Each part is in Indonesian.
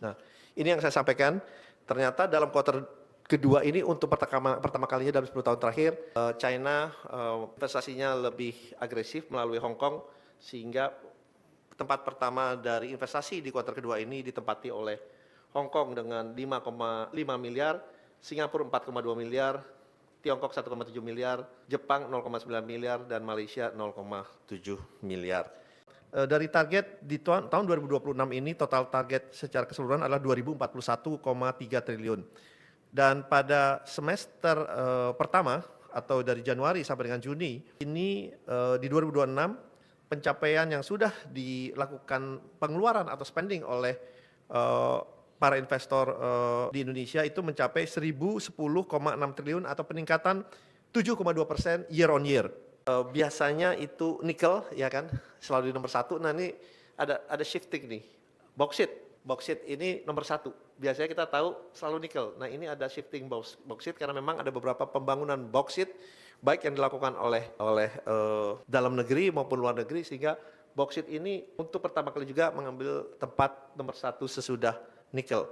Nah, ini yang saya sampaikan, ternyata dalam kuartal kedua ini untuk pertama kalinya dalam 10 tahun terakhir, China investasinya lebih agresif melalui Hong Kong, sehingga tempat pertama dari investasi di kuartal kedua ini ditempati oleh Hong Kong dengan 5,5 miliar, Singapura 4,2 miliar, Tiongkok 1,7 miliar, Jepang 0,9 miliar, dan Malaysia 0,7 miliar. Dari target di tahun 2026 ini total target secara keseluruhan adalah 2041,3 triliun. Dan pada semester pertama atau dari Januari sampai dengan Juni ini di 2026 pencapaian yang sudah dilakukan pengeluaran atau spending oleh para investor di Indonesia itu mencapai 1.010,6 triliun atau peningkatan 7,2% year on year. Biasanya itu nikel, ya kan, selalu di nomor satu. Nah ini ada shifting nih, bauxit ini nomor satu. Biasanya kita tahu selalu nikel. Nah ini ada shifting bauxit karena memang ada beberapa pembangunan bauxit baik yang dilakukan oleh dalam negeri maupun luar negeri, sehingga bauxit ini untuk pertama kali juga mengambil tempat nomor satu sesudah nikel.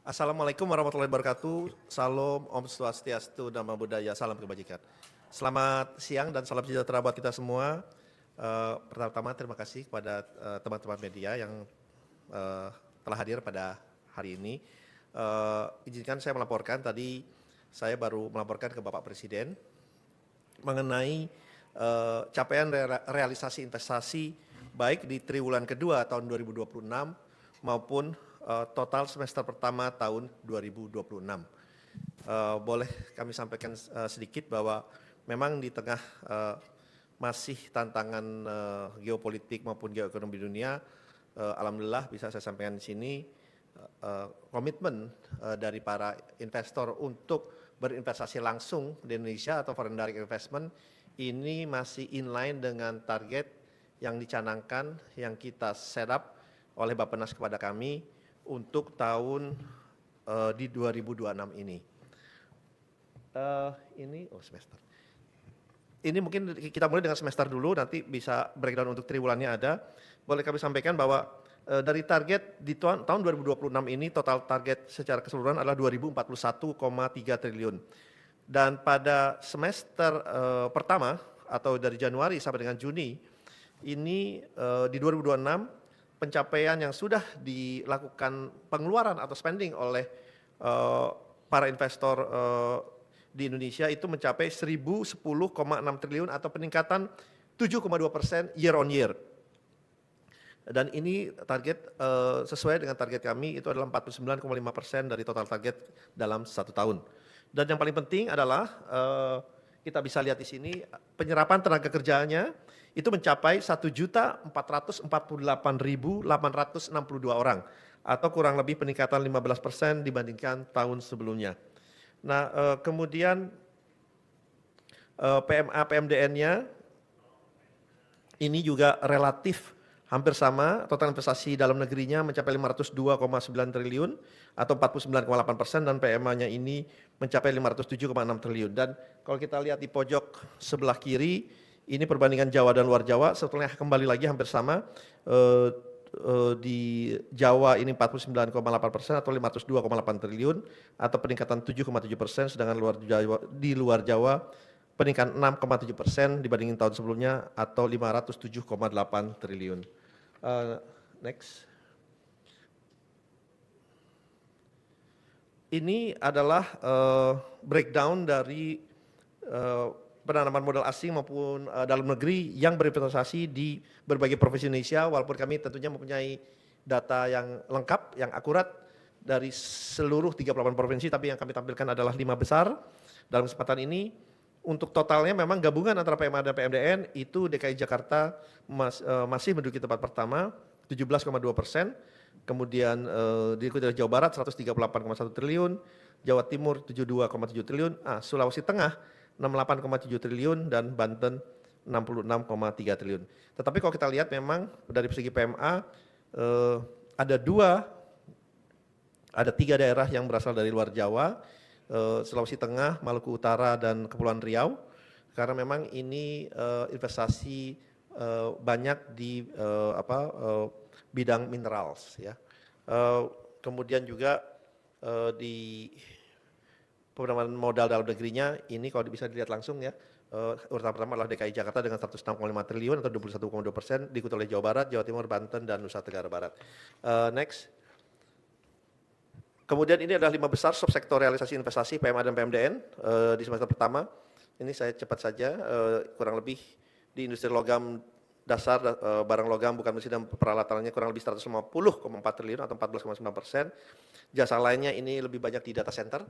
Assalamualaikum warahmatullahi wabarakatuh. Salam, Om Swastiastu, Namo Buddhaya, salam kebajikan. Selamat siang dan salam sejahtera buat kita semua. Pertama-tama terima kasih kepada teman-teman media yang telah hadir pada hari ini. Izinkan saya melaporkan, tadi saya baru melaporkan ke Bapak Presiden mengenai capaian realisasi investasi baik di triwulan kedua tahun 2026 maupun total semester pertama tahun 2026. Boleh kami sampaikan sedikit bahwa memang di tengah masih tantangan geopolitik maupun geoekonomi dunia, alhamdulillah bisa saya sampaikan di sini komitmen dari para investor untuk berinvestasi langsung di Indonesia atau foreign direct investment ini masih inline dengan target yang dicanangkan, yang kita set up oleh Bappenas kepada kami untuk tahun di 2026 ini. Semester. Ini mungkin kita mulai dengan semester dulu, nanti bisa breakdown untuk triwulannya ada. Boleh kami sampaikan bahwa dari target di tahun 2026 ini total target secara keseluruhan adalah 2041,3 triliun. Dan pada semester pertama atau dari Januari sampai dengan Juni ini di 2026 pencapaian yang sudah dilakukan pengeluaran atau spending oleh para investor di Indonesia itu mencapai 1.010,6 triliun atau peningkatan 7,2% year on year. Dan ini target sesuai dengan target kami itu adalah 49,5% dari total target dalam 1 tahun. Dan yang paling penting adalah kita bisa lihat di sini penyerapan tenaga kerjanya itu mencapai 1.448.862 orang atau kurang lebih peningkatan 15% dibandingkan tahun sebelumnya. Nah, kemudian PMA PMDN-nya ini juga relatif hampir sama, total investasi dalam negerinya mencapai 502,9 triliun atau 49,8% dan PMA-nya ini mencapai 507,6 triliun. Dan kalau kita lihat di pojok sebelah kiri, ini perbandingan Jawa dan luar Jawa, sebetulnya kembali lagi hampir sama. Di Jawa ini 49,8% atau 502,8 triliun atau peningkatan 7,7%, sedangkan di luar Jawa peningkatan 6,7% dibandingin tahun sebelumnya atau 507,8 triliun. Next. Ini adalah breakdown dari penanaman modal asing maupun dalam negeri yang berinvestasi di berbagai provinsi Indonesia, walaupun kami tentunya mempunyai data yang lengkap, yang akurat dari seluruh 38 provinsi, tapi yang kami tampilkan adalah 5 besar. Dalam kesempatan ini, untuk totalnya memang gabungan antara PMA dan PMDN itu DKI Jakarta masih menduduki tempat pertama, 17,2%, kemudian diikuti oleh Jawa Barat 138,1 triliun, Jawa Timur 72,7 triliun, Sulawesi Tengah 68,7 triliun dan Banten 66,3 triliun. Tetapi kalau kita lihat memang dari segi PMA ada 3 daerah yang berasal dari luar Jawa, Sulawesi Tengah, Maluku Utara dan Kepulauan Riau, karena memang ini investasi banyak di bidang minerals, ya. Eh, Kemudian juga di penanaman modal dalam negerinya ini kalau bisa dilihat langsung ya, urutan pertama adalah DKI Jakarta dengan 106,5 triliun atau 21,2%, diikuti oleh Jawa Barat, Jawa Timur, Banten, dan Nusa Tenggara Barat. Next. Kemudian ini adalah 5 besar subsektor realisasi investasi PMA dan PMDN di semester pertama. Ini saya cepat saja, kurang lebih di industri logam dasar, barang logam bukan besi dan peralatannya kurang lebih 150,4 triliun atau 14,9%. Jasa lainnya ini lebih banyak di data center,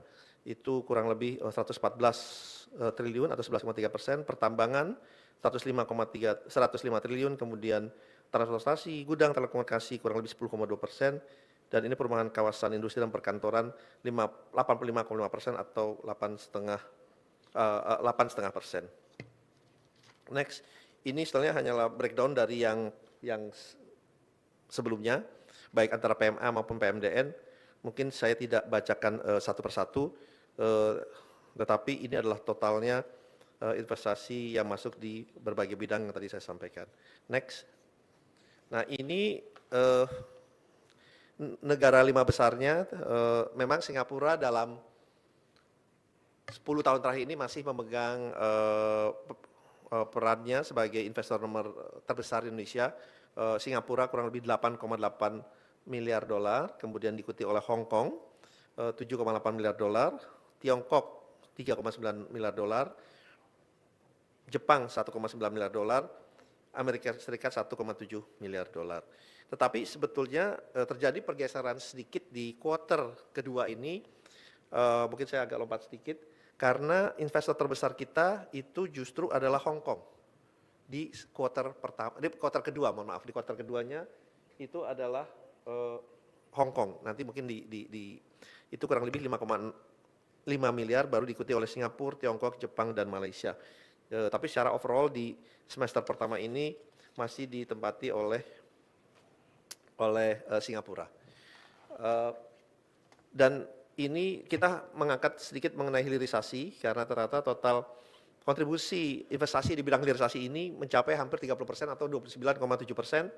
itu kurang lebih 114 triliun atau 11,3%. Pertambangan 105 triliun, kemudian transportasi, gudang, telekomunikasi kurang lebih 10,2%. Dan ini perumahan kawasan industri dan perkantoran 85,5% atau 8,5%. Next, ini sebenarnya hanyalah breakdown dari yang sebelumnya, baik antara PMA maupun PMDN. Mungkin saya tidak bacakan satu persatu, tetapi ini adalah totalnya investasi yang masuk di berbagai bidang yang tadi saya sampaikan. Next. Nah ini negara 5 besarnya, memang Singapura dalam 10 tahun terakhir ini masih memegang perannya sebagai investor nomor terbesar di Indonesia. Singapura kurang lebih 8,8 miliar dolar, kemudian diikuti oleh Hong Kong 7,8 miliar dolar, Tiongkok 3,9 miliar dolar, Jepang 1,9 miliar dolar, Amerika Serikat 1,7 miliar dolar. Tetapi sebetulnya terjadi pergeseran sedikit di kuartal kedua ini, mungkin saya agak lompat sedikit, karena investor terbesar kita itu justru adalah Hong Kong. Di kuartal pertama, di kuartal kedua, mohon maaf, di kuartal keduanya itu adalah Hong Kong. Nanti mungkin itu kurang lebih 5,5 miliar, baru diikuti oleh Singapura, Tiongkok, Jepang, dan Malaysia. Tapi secara overall di semester pertama ini masih ditempati oleh Singapura. Dan ini kita mengangkat sedikit mengenai hilirisasi karena ternyata total kontribusi investasi di bidang hilirisasi ini mencapai hampir 30% atau 29,7%,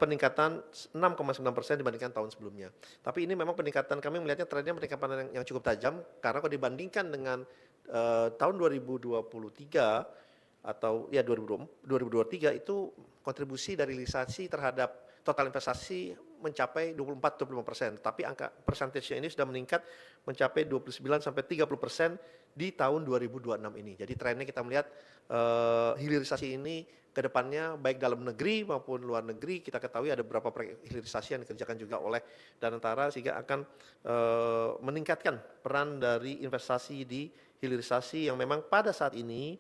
peningkatan 6,9% dibandingkan tahun sebelumnya. Tapi ini memang peningkatan, kami melihatnya trennya peningkatan yang cukup tajam karena kalau dibandingkan dengan tahun 2023 atau ya 2023 itu kontribusi dari hilirisasi terhadap total investasi mencapai 24-25%, tapi angka persentasenya ini sudah meningkat mencapai 29-30% di tahun 2026 ini. Jadi trennya kita melihat hilirisasi ini ke depannya baik dalam negeri maupun luar negeri, kita ketahui ada beberapa proyek hilirisasi yang dikerjakan juga oleh Danantara sehingga akan meningkatkan peran dari investasi di hilirisasi yang memang pada saat ini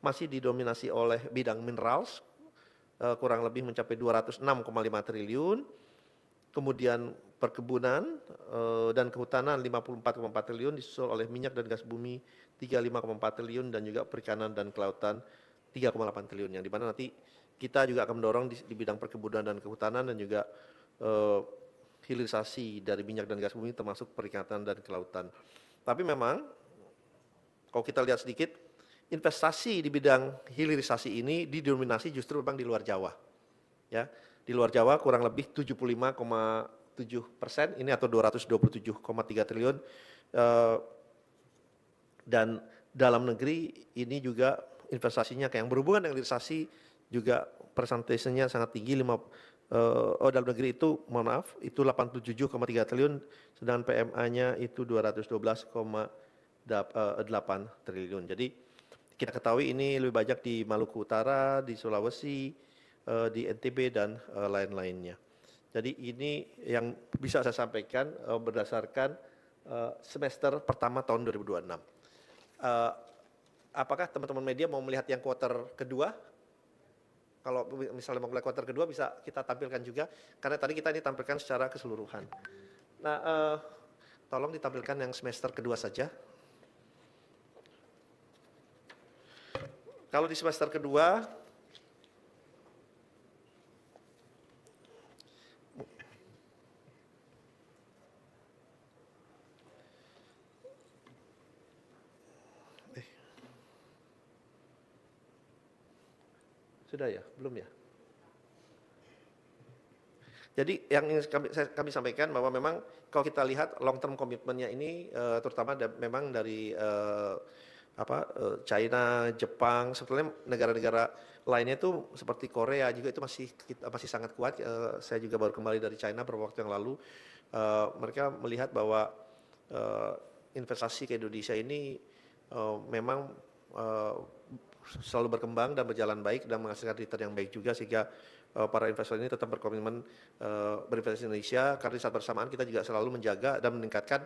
masih didominasi oleh bidang minerals, kurang lebih mencapai 206,5 triliun, kemudian perkebunan dan kehutanan 54,4 triliun, disusul oleh minyak dan gas bumi 35,4 triliun, dan juga perikanan dan kelautan 3,8 triliun, yang dimana nanti kita juga akan mendorong di bidang perkebunan dan kehutanan dan juga hilirisasi dari minyak dan gas bumi termasuk perikanan dan kelautan. Tapi memang kalau kita lihat sedikit, investasi di bidang hilirisasi ini didominasi justru memang di luar Jawa. Ya, di luar Jawa kurang lebih 75,7%, ini atau 227,3 triliun. Dan dalam negeri ini juga investasinya yang berhubungan dengan hilirisasi juga persentasenya sangat tinggi. Dalam negeri itu, mohon maaf, itu 87,3 triliun, sedangkan PMA-nya itu 212,8 triliun. Jadi kita ketahui ini lebih banyak di Maluku Utara, di Sulawesi, di NTB, dan lain-lainnya. Jadi ini yang bisa saya sampaikan berdasarkan semester pertama tahun 2026. Apakah teman-teman media mau melihat yang kuartal kedua? Kalau misalnya mau melihat kuartal kedua bisa kita tampilkan juga, karena tadi kita ini tampilkan secara keseluruhan. Nah, tolong ditampilkan yang semester kedua saja. Kalau di semester kedua, sudah ya? Belum ya? Jadi yang ingin kami sampaikan bahwa memang kalau kita lihat long term komitmennya ini terutama memang dari China, Jepang, sebetulnya negara-negara lainnya itu seperti Korea juga itu masih sangat kuat. Saya juga baru kembali dari China beberapa waktu yang lalu. Mereka melihat bahwa investasi ke Indonesia ini memang selalu berkembang dan berjalan baik dan menghasilkan return yang baik juga, sehingga para investor ini tetap berkomitmen berinvestasi di Indonesia, karena di saat bersamaan kita juga selalu menjaga dan meningkatkan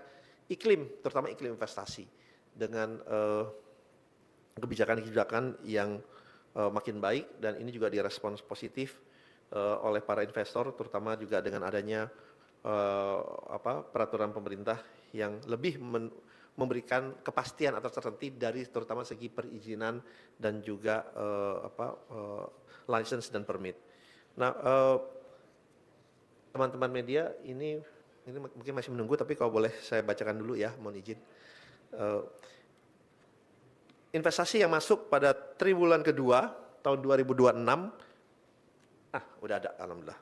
iklim, terutama iklim investasi dengan kebijakan-kebijakan yang makin baik, dan ini juga direspons positif oleh para investor, terutama juga dengan adanya peraturan pemerintah yang lebih memberikan kepastian atau certainty dari terutama segi perizinan dan juga license dan permit. Nah, teman-teman media ini mungkin masih menunggu, tapi kalau boleh saya bacakan dulu ya, mohon izin. Investasi yang masuk pada triwulan kedua tahun 2026, udah ada, alhamdulillah.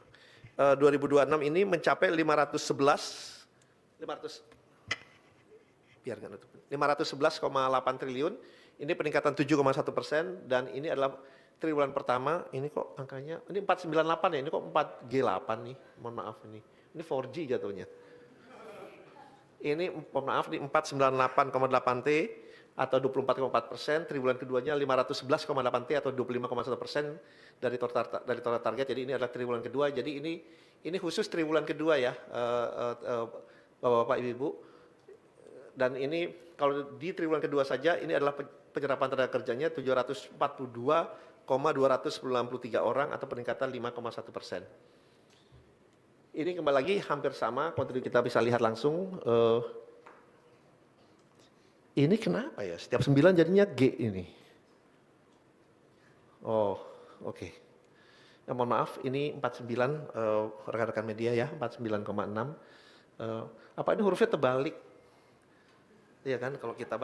2026 ini mencapai 511,8 triliun, ini peningkatan 7,1%, dan ini adalah triwulan pertama. Ini kok angkanya, ini 498 ya, ini kok 4G8 nih, mohon maaf ini 4G jatuhnya. Ini mohon maaf, di 498,8 T atau 24,4%, triwulan keduanya 511,8 T atau 25,1% dari total target. Jadi ini adalah triwulan kedua. Jadi ini khusus triwulan kedua ya, Bapak-bapak, Ibu-ibu. Dan ini kalau di triwulan kedua saja ini adalah penyerapan tenaga kerjanya 742,293 orang atau peningkatan 5,1%. Ini kembali lagi hampir sama, kontribusi kita bisa lihat langsung. Ini kenapa ya? Setiap 9 jadinya G ini. Oh, oke. Ya, mohon maaf, ini 49 rekan-rekan media ya, 49,6. Apa ini hurufnya terbalik? Iya kan, kalau kita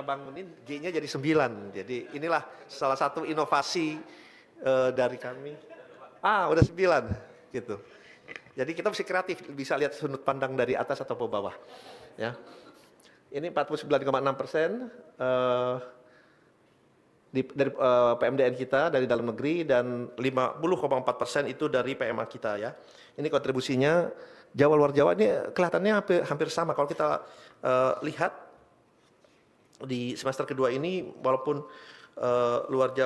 bangunin G-nya jadi 9. Jadi inilah salah satu inovasi dari kami. Udah 9 gitu. Jadi kita mesti kreatif, bisa lihat sudut pandang dari atas atau ke bawah. Ya. Ini 49,6% dari PMDN kita dari dalam negeri, dan 50,4% itu dari PMA kita ya. Ini kontribusinya Jawa luar Jawa ini kelihatannya hampir sama. Kalau kita lihat di semester kedua ini, walaupun luar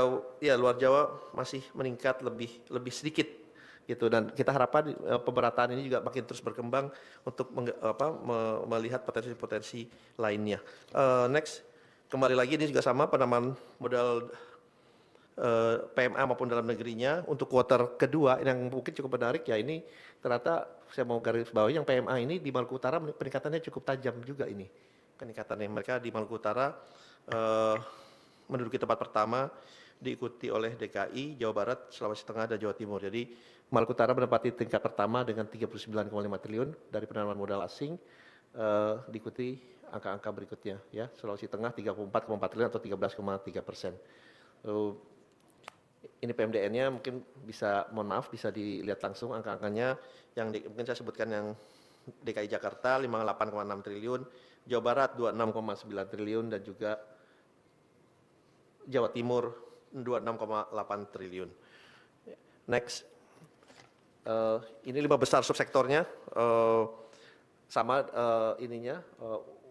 Jawa masih meningkat lebih sedikit gitu, dan kita harapkan pemerataan ini juga makin terus berkembang untuk melihat potensi-potensi lainnya. Next, kembali lagi ini juga sama penambahan modal PMA maupun dalam negerinya untuk kuartal kedua yang mungkin cukup menarik ya. Ini ternyata saya mau garis bawahi yang PMA ini di Maluku Utara peningkatannya cukup tajam juga ini. Peningkatannya mereka di Maluku Utara menduduki tempat pertama, diikuti oleh DKI, Jawa Barat, Sulawesi Tengah, dan Jawa Timur. Jadi Maluku Utara menempati tingkat pertama dengan 39,5 triliun dari penanaman modal asing, diikuti angka-angka berikutnya ya, Sulawesi Tengah 34,4 triliun atau 13,3%. Ini PMDN-nya mungkin bisa, mohon maaf, bisa dilihat langsung angka-angkanya yang mungkin saya sebutkan, yang DKI Jakarta 58,6 triliun, Jawa Barat 26,9 triliun, dan juga Jawa Timur 26,8 triliun. Next, ini 5 besar subsektornya, sama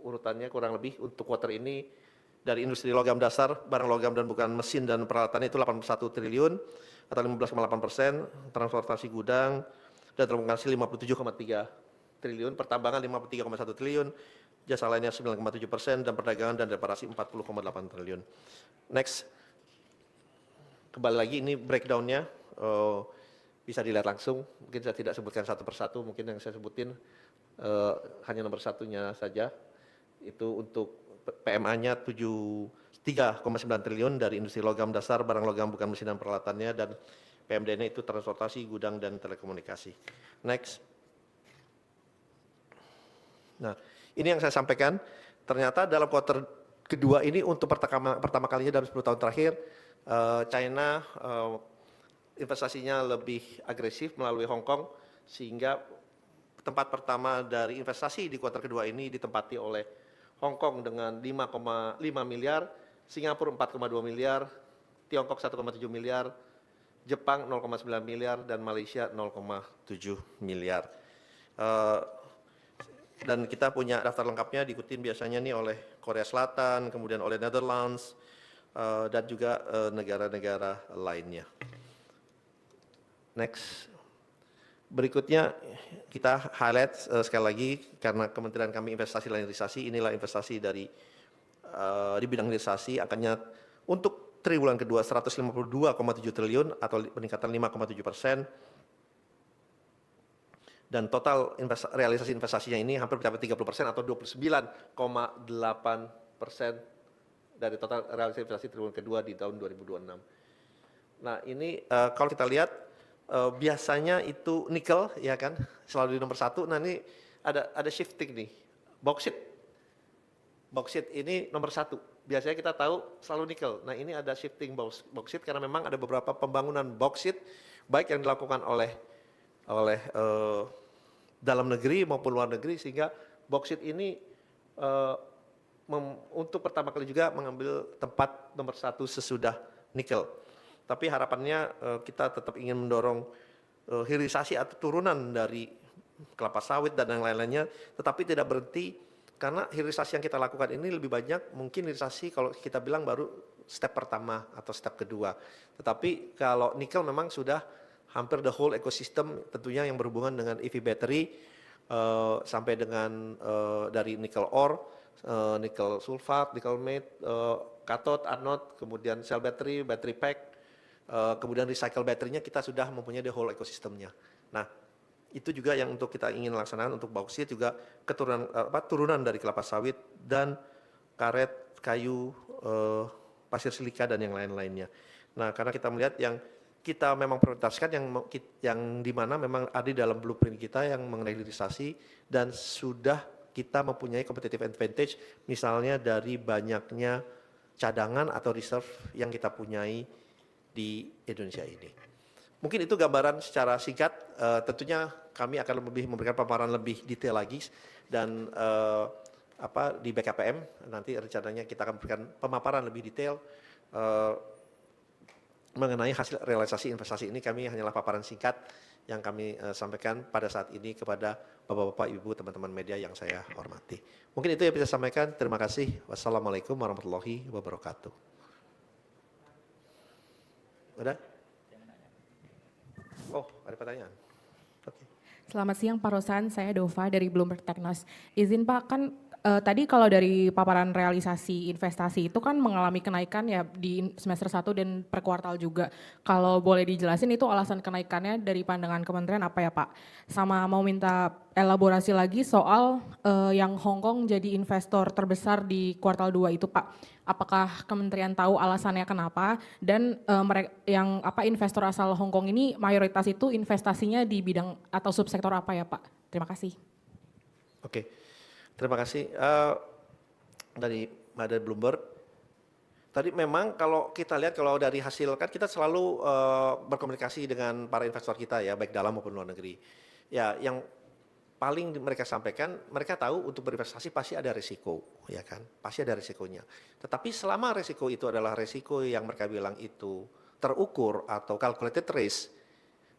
urutannya kurang lebih untuk kuartal ini. Dari industri logam dasar, barang logam dan bukan mesin dan peralatannya itu 81 triliun atau 15,8%, transportasi gudang dan telekomunikasi 57,3 triliun, pertambangan 53,1 triliun, jasa lainnya 9,7%, dan perdagangan dan reparasi 40,8 triliun. Next, kembali lagi ini breakdown-nya, bisa dilihat langsung, mungkin saya tidak sebutkan satu persatu, mungkin yang saya sebutin hanya nomor satunya saja, itu untuk PMA-nya 3,9 triliun dari industri logam dasar, barang logam bukan mesin dan peralatannya, dan PMD-nya itu transportasi, gudang, dan telekomunikasi. Next. Nah, ini yang saya sampaikan, ternyata dalam kuartal kedua ini untuk pertama kalinya dalam 10 tahun terakhir, China investasinya lebih agresif melalui Hong Kong, sehingga tempat pertama dari investasi di kuartal kedua ini ditempati oleh Hong Kong dengan 5,5 miliar, Singapura 4,2 miliar, Tiongkok 1,7 miliar, Jepang 0,9 miliar, dan Malaysia 0,7 miliar. Dan kita punya daftar lengkapnya diikutin biasanya nih oleh Korea Selatan, kemudian oleh Netherlands, dan juga negara-negara lainnya. Next. Berikutnya kita highlight sekali lagi karena Kementerian kami investasi dan hilirisasi, inilah investasi dari di bidang hilirisasi akannya untuk triwulan kedua 152,7 triliun atau peningkatan 5,7%, dan total realisasi investasinya ini hampir mencapai 30% atau 29,8% dari total realisasi investasi triwulan kedua di tahun 2026. Nah ini kalau kita lihat biasanya itu nikel, ya kan, selalu di nomor 1. Nah ini ada shifting nih, bauxit ini nomor 1. Biasanya kita tahu selalu nikel. Nah ini ada shifting bauxit karena memang ada beberapa pembangunan bauxit baik yang dilakukan oleh dalam negeri maupun luar negeri, sehingga bauxit ini untuk pertama kali juga mengambil tempat nomor 1 sesudah nikel. Tapi harapannya kita tetap ingin mendorong hilirisasi atau turunan dari kelapa sawit dan yang lain-lainnya, tetapi tidak berhenti karena hilirisasi yang kita lakukan ini lebih banyak mungkin hilirisasi kalau kita bilang baru step pertama atau step kedua. Tetapi kalau nikel memang sudah hampir the whole ecosystem tentunya yang berhubungan dengan EV battery sampai dengan dari nikel ore, nikel sulfat, nikel matte, cathode, anode, kemudian cell battery, battery pack, kemudian recycle baterainya kita sudah mempunyai the whole ekosistemnya. Nah, itu juga yang untuk kita ingin laksanakan untuk bauksit juga turunan dari kelapa sawit dan karet, kayu, pasir silika dan yang lain-lainnya. Nah, karena kita melihat yang kita memang prioritaskan yang di mana memang ada di dalam blueprint kita yang mengenai hilirisasi dan sudah kita mempunyai competitive advantage misalnya dari banyaknya cadangan atau reserve yang kita punyai di Indonesia ini. Mungkin itu gambaran secara singkat, tentunya kami akan lebih memberikan paparan lebih detail lagi dan di BKPM nanti rencananya kita akan memberikan pemaparan lebih detail mengenai hasil realisasi investasi ini. Kami hanyalah paparan singkat yang kami sampaikan pada saat ini kepada Bapak-bapak, Ibu, teman-teman media yang saya hormati. Mungkin itu yang bisa saya sampaikan. Terima kasih. Wassalamualaikum warahmatullahi wabarakatuh. Ada? Oh, ada pertanyaan. Oke. Selamat siang Pak Rosan, saya Dova dari Bloomberg Technos. Izin Pak, kan tadi kalau dari paparan realisasi investasi itu kan mengalami kenaikan ya di semester 1 dan per kuartal juga. Kalau boleh dijelasin itu alasan kenaikannya dari pandangan kementerian apa ya Pak? Sama mau minta elaborasi lagi soal yang Hong Kong jadi investor terbesar di kuartal 2 itu Pak. Apakah kementerian tahu alasannya kenapa dan yang investor asal Hong Kong ini mayoritas itu investasinya di bidang atau subsektor apa ya Pak? Terima kasih. Oke, terima kasih. Dari Bloomberg, tadi memang kalau kita lihat kalau dari hasil kan kita selalu berkomunikasi dengan para investor kita ya baik dalam maupun luar negeri. Ya yang paling mereka sampaikan, mereka tahu untuk berinvestasi pasti ada risiko, ya kan? Pasti ada risikonya. Tetapi selama risiko itu adalah risiko yang mereka bilang itu terukur atau calculated risk,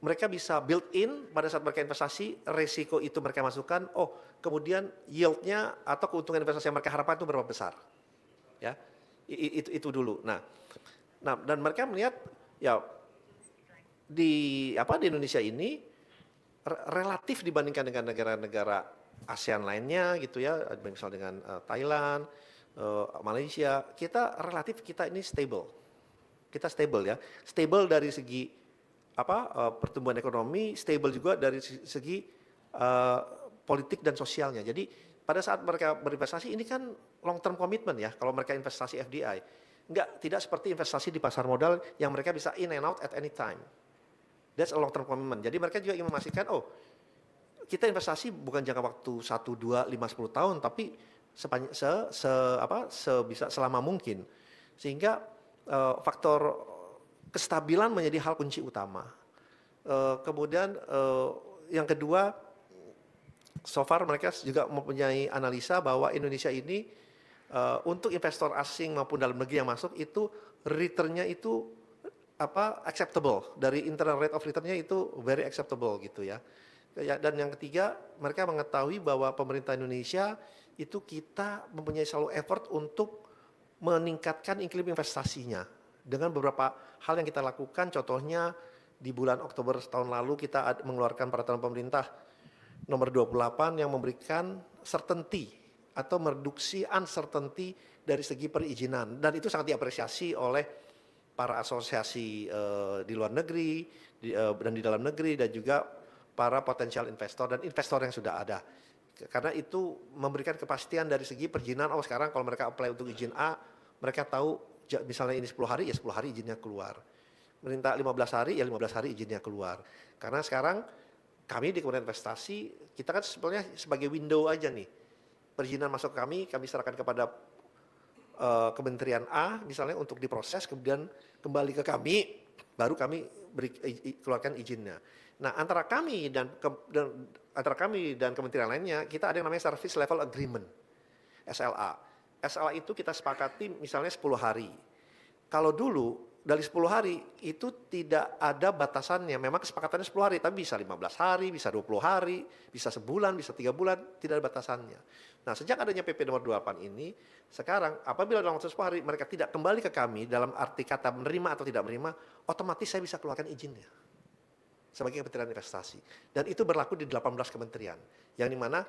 mereka bisa build in pada saat mereka investasi, risiko itu mereka masukkan, kemudian yieldnya atau keuntungan investasi yang mereka harapkan itu berapa besar, ya? Itu dulu. Nah, dan mereka melihat ya di Indonesia ini relatif dibandingkan dengan negara-negara ASEAN lainnya gitu ya, misal dengan Thailand, Malaysia, kita ini stable. Kita stable ya. Stable dari segi pertumbuhan ekonomi, stable juga dari segi politik dan sosialnya. Jadi pada saat mereka berinvestasi ini kan long term commitment ya, kalau mereka investasi FDI. Tidak seperti investasi di pasar modal yang mereka bisa in and out at any time. That's a long term commitment. Jadi mereka juga ingin memastikan, kita investasi bukan jangka waktu 1, 2, 5, 10 tahun, tapi sebisa selama mungkin. Sehingga faktor kestabilan menjadi hal kunci utama. Kemudian yang kedua, so far mereka juga mempunyai analisa bahwa Indonesia ini untuk investor asing maupun dalam negeri yang masuk itu return-nya itu acceptable, dari internal rate of return-nya itu very acceptable gitu ya. Dan yang ketiga, mereka mengetahui bahwa pemerintah Indonesia itu kita mempunyai selalu effort untuk meningkatkan iklim investasinya dengan beberapa hal yang kita lakukan. Contohnya di bulan Oktober tahun lalu kita mengeluarkan peraturan pemerintah nomor 28 yang memberikan certainty atau mereduksi uncertainty dari segi perizinan, dan itu sangat diapresiasi oleh para asosiasi di luar negeri dan di dalam negeri, dan juga para potensial investor dan investor yang sudah ada, karena itu memberikan kepastian dari segi perizinan. Oh, sekarang kalau mereka apply untuk izin A, mereka tahu misalnya ini 10 hari, ya 10 hari izinnya keluar. Minta 15 hari, ya 15 hari izinnya keluar. Karena sekarang kami di Kementerian Investasi, kita kan sebenarnya sebagai window aja nih. Perizinan masuk kami serahkan kepada Kementerian A misalnya untuk diproses, kemudian kembali ke kami, baru kami keluarkan izinnya. Nah, antara kami dan kementerian lainnya, kita ada yang namanya Service Level Agreement, SLA. SLA itu kita sepakati misalnya 10 hari. Kalau dulu dari 10 hari itu tidak ada batasannya, memang kesepakatannya 10 hari, tapi bisa 15 hari, bisa 20 hari, bisa sebulan, bisa 3 bulan, tidak ada batasannya. Nah, sejak adanya PP nomor 28 ini, sekarang apabila dalam waktu 10 hari mereka tidak kembali ke kami dalam arti kata menerima atau tidak menerima, otomatis saya bisa keluarkan izinnya sebagai Kementerian Investasi. Dan itu berlaku di 18 kementerian, yang dimana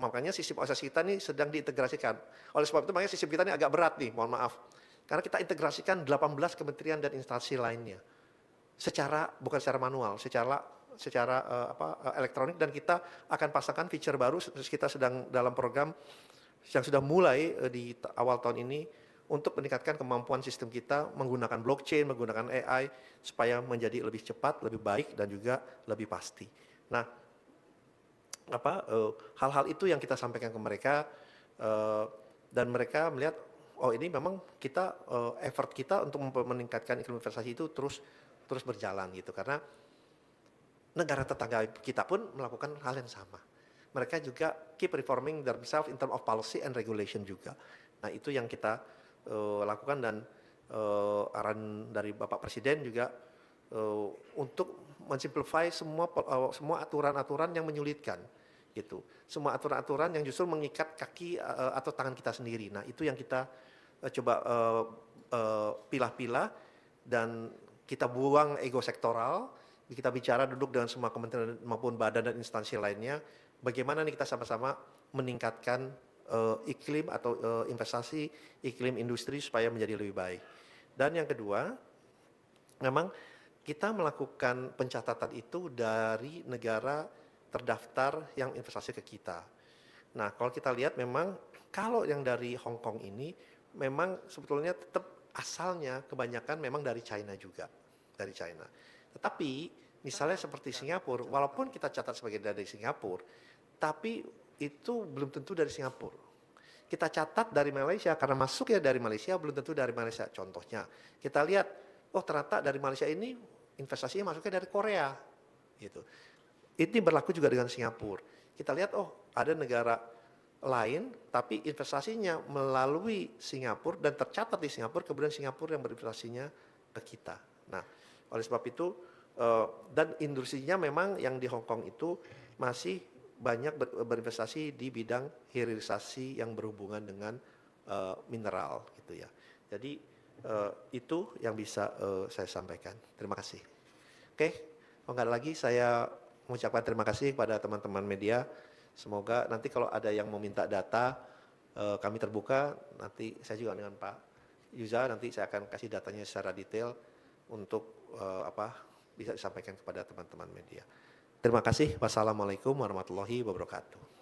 makanya sistem organisasi kita ini sedang diintegrasikan. Oleh sebab itu makanya sistem kita ini agak berat nih, mohon maaf. Karena kita integrasikan 18 kementerian dan instansi lainnya, bukan secara manual, secara elektronik, dan kita akan pasangkan feature baru. Kita sedang dalam program yang sudah mulai di awal tahun ini untuk meningkatkan kemampuan sistem kita menggunakan blockchain, menggunakan AI supaya menjadi lebih cepat, lebih baik, dan juga lebih pasti. Nah, hal-hal itu yang kita sampaikan ke mereka, dan mereka melihat, oh ini memang kita effort kita untuk meningkatkan iklim investasi itu terus berjalan gitu, karena negara tetangga kita pun melakukan hal yang sama. Mereka juga keep reforming themselves in terms of policy and regulation juga. Nah, itu yang kita lakukan, dan arahan dari Bapak Presiden juga untuk mensimplify semua aturan-aturan yang menyulitkan gitu. Semua aturan-aturan yang justru mengikat kaki atau tangan kita sendiri. Nah, itu yang kita coba pilah-pilah, dan kita buang ego sektoral. Kita bicara duduk dengan semua kementerian maupun badan dan instansi lainnya, bagaimana nih kita sama-sama meningkatkan iklim atau investasi, iklim industri supaya menjadi lebih baik. Dan yang kedua, memang kita melakukan pencatatan itu dari negara terdaftar yang investasi ke kita. Nah, kalau kita lihat memang kalau yang dari Hong Kong ini memang sebetulnya tetap asalnya kebanyakan memang dari China juga, dari China. Tetapi misalnya seperti Singapura, walaupun kita catat sebagai dari Singapura, tapi itu belum tentu dari Singapura. Kita catat dari Malaysia, karena masuk ya dari Malaysia, belum tentu dari Malaysia. Contohnya, kita lihat, oh ternyata dari Malaysia ini investasinya masuknya dari Korea, gitu. Ini berlaku juga dengan Singapura. Kita lihat, oh ada negara lain, tapi investasinya melalui Singapura dan tercatat di Singapura, kemudian Singapura yang berinvestasinya ke kita. Nah, oleh sebab itu, dan industrinya memang yang di Hong Kong itu masih banyak berinvestasi di bidang hilirisasi yang berhubungan dengan mineral gitu ya. Jadi itu yang bisa saya sampaikan. Terima kasih. Oke, kalau nggak ada lagi saya mengucapkan terima kasih kepada teman-teman media. Semoga nanti kalau ada yang mau minta data, kami terbuka. Nanti saya juga dengan Pak Yuza, nanti saya akan kasih datanya secara detail untuk bisa disampaikan kepada teman-teman media. Terima kasih. Wassalamualaikum warahmatullahi wabarakatuh.